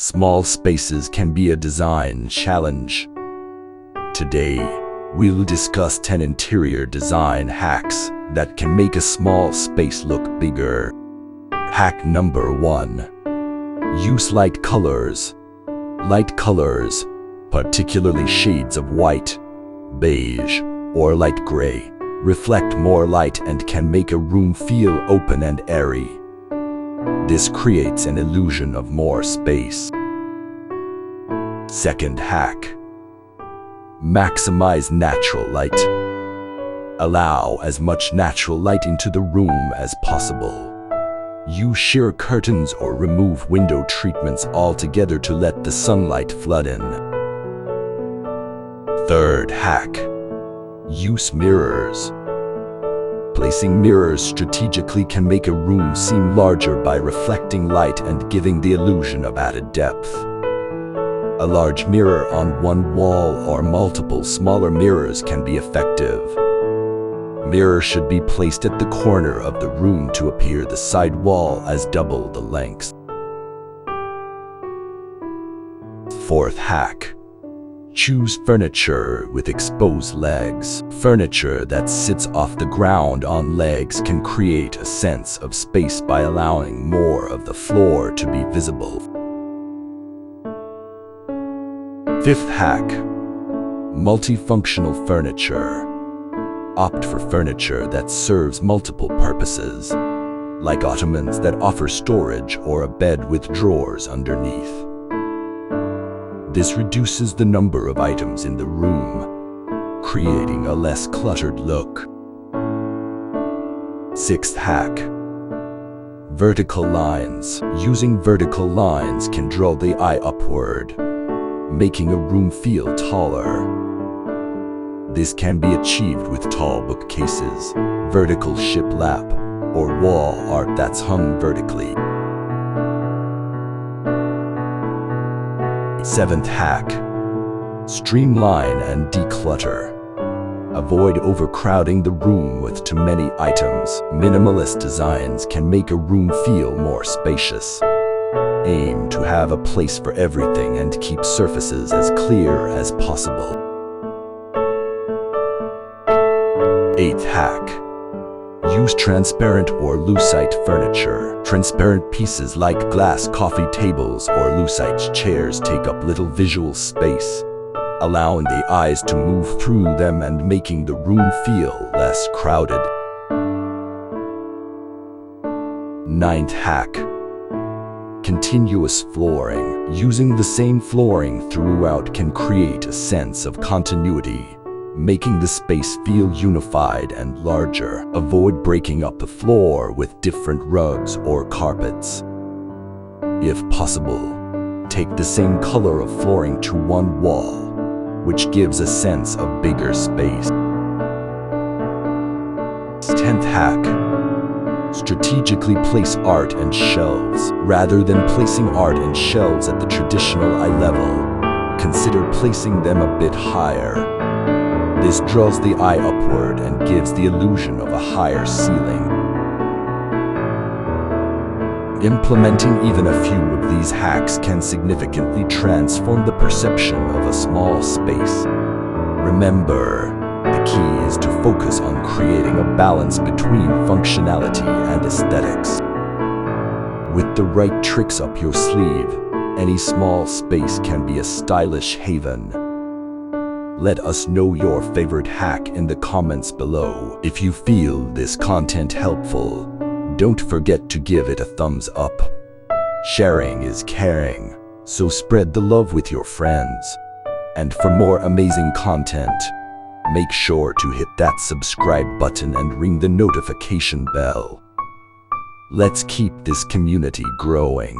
Small spaces can be a design challenge. Today, we'll discuss 10 interior design hacks that can make a small space look bigger. Hack number 1. Use light colors. Light colors, particularly shades of white, beige, or light gray, reflect more light and can make a room feel open and airy. This creates an illusion of more space. Second hack. Maximize natural light. Allow as much natural light into the room as possible. Use sheer curtains or remove window treatments altogether to let the sunlight flood in. Third hack. Use mirrors. Placing mirrors strategically can make a room seem larger by reflecting light and giving the illusion of added depth. A large mirror on one wall or multiple smaller mirrors can be effective. Mirrors should be placed at the corner of the room to appear the side wall as double the length. Fourth hack. Choose furniture with exposed legs. Furniture that sits off the ground on legs can create a sense of space by allowing more of the floor to be visible. Fifth hack. Multifunctional furniture. Opt for furniture that serves multiple purposes, like ottomans that offer storage or a bed with drawers underneath. This reduces the number of items in the room, creating a less cluttered look. Sixth hack. Vertical lines. Using vertical lines can draw the eye upward, making a room feel taller. This can be achieved with tall bookcases, vertical shiplap, or wall art that's hung vertically. Seventh hack. Streamline and declutter. Avoid overcrowding the room with too many items. Minimalist designs can make a room feel more spacious. Aim to have a place for everything and keep surfaces as clear as possible. Eighth hack. Use transparent or lucite furniture. Transparent pieces like glass coffee tables or lucite chairs take up little visual space, allowing the eyes to move through them and making the room feel less crowded. Ninth hack. Continuous flooring. Using the same flooring throughout can create a sense of continuity, making the space feel unified and larger. Avoid breaking up the floor with different rugs or carpets. If possible, take the same color of flooring to one wall, which gives a sense of bigger space. 10th hack. Strategically place art and shelves. Rather than placing art and shelves at the traditional eye level, consider placing them a bit higher. This draws the eye upward and gives the illusion of a higher ceiling. Implementing even a few of these hacks can significantly transform the perception of a small space. Remember, the key is to focus on creating a balance between functionality and aesthetics. With the right tricks up your sleeve, any small space can be a stylish haven. Let us know your favorite hack in the comments below. If you feel this content helpful, don't forget to give it a thumbs up. Sharing is caring, so spread the love with your friends. And for more amazing content, make sure to hit that subscribe button and ring the notification bell. Let's keep this community growing.